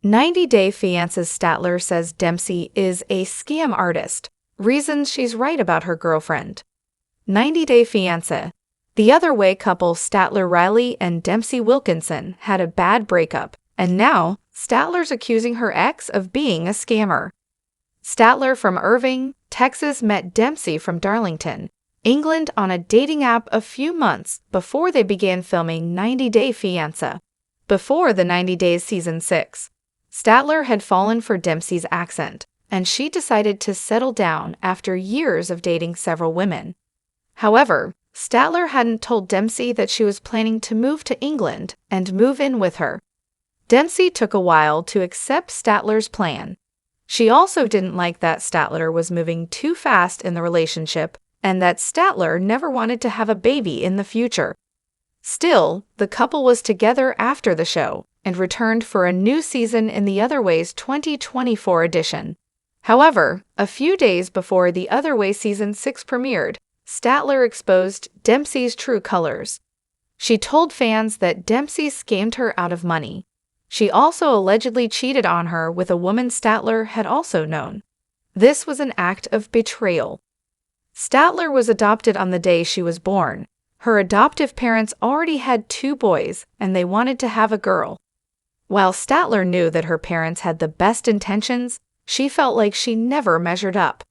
90-Day Fiancé's Statler says Dempsey is a scam artist. Reasons she's right about her girlfriend. 90-Day Fiancé. The other way couple Statler Riley and Dempsey Wilkinson had a bad breakup, and now Statler's accusing her ex of being a scammer. Statler from Irving, Texas met Dempsey from Darlington, England on a dating app a few months before they began filming 90-Day Fiancé. Before the 90 Days Season 6, Statler had fallen for Dempsey's accent, and she decided to settle down after years of dating several women. However, Statler hadn't told Dempsey that she was planning to move to England and move in with her. Dempsey took a while to accept Statler's plan. She also didn't like that Statler was moving too fast in the relationship and that Statler never wanted to have a baby in the future. Still, the couple was together after the show and returned for a new season in The Other Way's 2024 edition. However, a few days before The Other Way Season 6 premiered, Statler exposed Dempsey's true colors. She told fans that Dempsey scammed her out of money. She also allegedly cheated on her with a woman Statler had also known. This was an act of betrayal. Statler was adopted on the day she was born. Her adoptive parents already had 2 boys, and they wanted to have a girl. While Statler knew that her parents had the best intentions, she felt like she never measured up.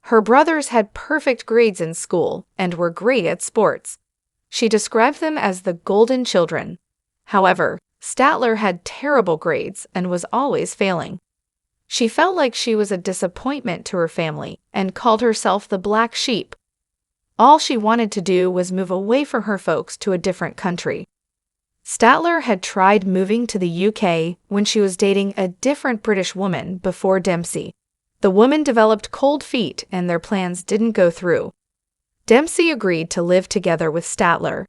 Her brothers had perfect grades in school and were great at sports. She described them as the golden children. However, Statler had terrible grades and was always failing. She felt like she was a disappointment to her family and called herself the black sheep. All she wanted to do was move away from her folks to a different country. Statler had tried moving to the UK when she was dating a different British woman before Dempsey. The woman developed cold feet and their plans didn't go through. Dempsey agreed to live together with Statler,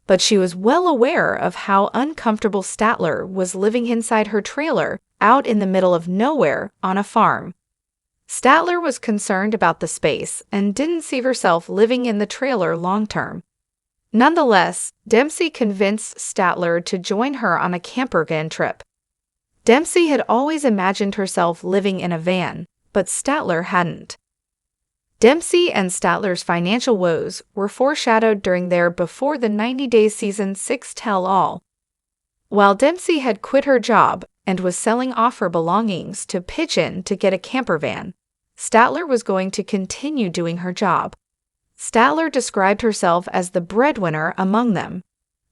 but she was well aware of how uncomfortable Statler was living inside her trailer out in the middle of nowhere on a farm. Statler was concerned about the space and didn't see herself living in the trailer long-term. Nonetheless, Dempsey convinced Statler to join her on a campervan trip. Dempsey had always imagined herself living in a van, but Statler hadn't. Dempsey and Statler's financial woes were foreshadowed during their Before the 90 Days Season 6 tell-all. While Dempsey had quit her job and was selling off her belongings to pitch in to get a campervan, Statler was going to continue doing her job. Statler described herself as the breadwinner among them.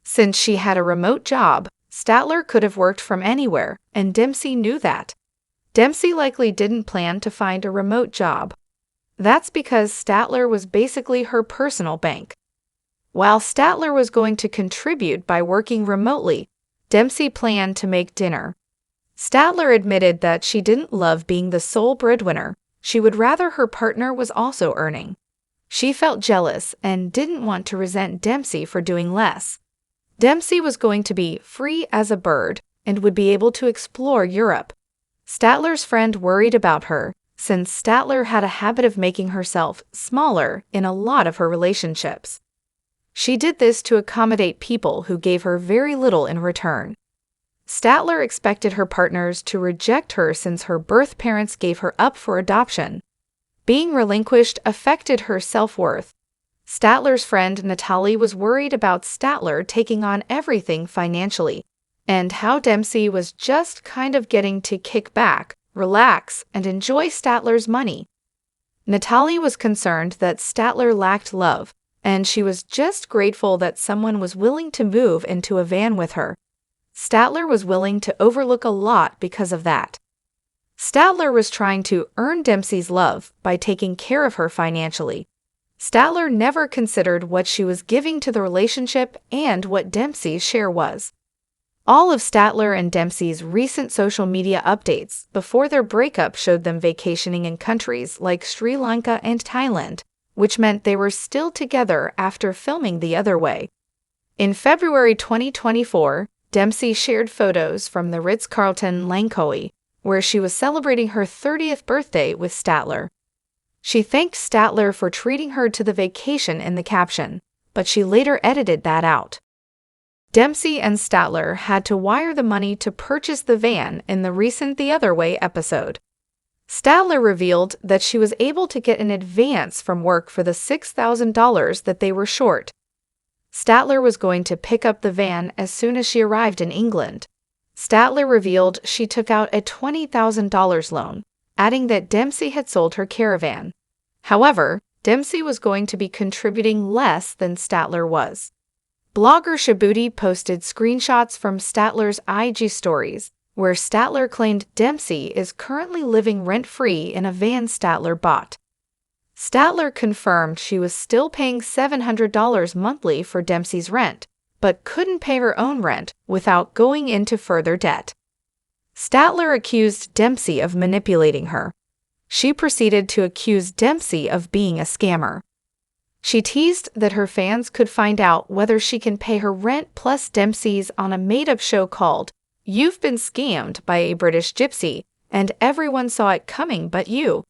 Since she had a remote job, Statler could have worked from anywhere, and Dempsey knew that. Dempsey likely didn't plan to find a remote job. That's because Statler was basically her personal bank. While Statler was going to contribute by working remotely, Dempsey planned to make dinner. Statler admitted that she didn't love being the sole breadwinner. She would rather her partner was also earning. She felt jealous and didn't want to resent Dempsey for doing less. Dempsey was going to be free as a bird and would be able to explore Europe. Statler's friend worried about her, since Statler had a habit of making herself smaller in a lot of her relationships. She did this to accommodate people who gave her very little in return. Statler expected her partners to reject her since her birth parents gave her up for adoption. Being relinquished affected her self-worth. Statler's friend Natalie was worried about Statler taking on everything financially, and how Dempsey was just kind of getting to kick back, relax, and enjoy Statler's money. Natalie was concerned that Statler lacked love, and she was just grateful that someone was willing to move into a van with her. Statler was willing to overlook a lot because of that. Statler was trying to earn Dempsey's love by taking care of her financially. Statler never considered what she was giving to the relationship and what Dempsey's share was. All of Statler and Dempsey's recent social media updates before their breakup showed them vacationing in countries like Sri Lanka and Thailand, which meant they were still together after filming The Other Way. In February 2024, Dempsey shared photos from the Ritz-Carlton Langkawi, where she was celebrating her 30th birthday with Statler. She thanked Statler for treating her to the vacation in the caption, but she later edited that out. Dempsey and Statler had to wire the money to purchase the van in the recent The Other Way episode. Statler revealed that she was able to get an advance from work for the $6,000 that they were short. Statler was going to pick up the van as soon as she arrived in England. Statler revealed she took out a $20,000 loan, adding that Dempsey had sold her caravan. However, Dempsey was going to be contributing less than Statler was. Blogger Shabuti posted screenshots from Statler's IG stories, where Statler claimed Dempsey is currently living rent-free in a van Statler bought. Statler confirmed she was still paying $700 monthly for Dempsey's rent, but couldn't pay her own rent without going into further debt. Statler accused Dempsey of manipulating her. She proceeded to accuse Dempsey of being a scammer. She teased that her fans could find out whether she can pay her rent plus Dempsey's on a made-up show called "You've Been Scammed by a British Gypsy, and Everyone Saw It Coming But You."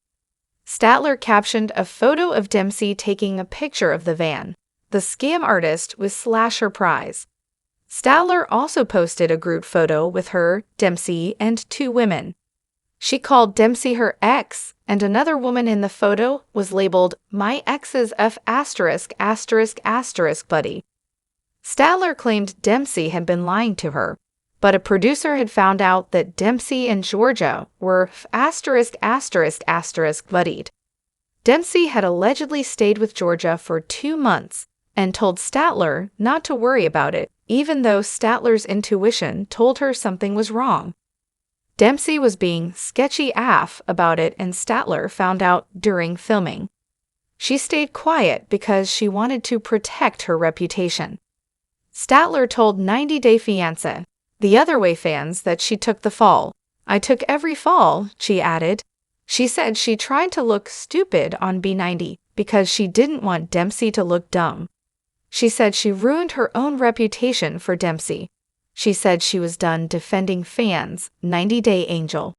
Statler captioned a photo of Dempsey taking a picture of the van, the scam artist with Slasher Prize. Statler also posted a group photo with her, Dempsey, and two women. She called Dempsey her ex, and another woman in the photo was labeled "My ex's F*** buddy." Statler claimed Dempsey had been lying to her, but a producer had found out that Dempsey and Georgia were buddied. Dempsey had allegedly stayed with Georgia for 2 months and told Statler not to worry about it, even though Statler's intuition told her something was wrong. Dempsey was being sketchy AF about it, and Statler found out during filming. She stayed quiet because she wanted to protect her reputation. Statler told 90 Day Fiancé, The Other Way fans that she took the fall. "I took every fall," she added. She said she tried to look stupid on B90 because she didn't want Dempsey to look dumb. She said she ruined her own reputation for Dempsey. She said she was done defending fans, 90 Day Angel.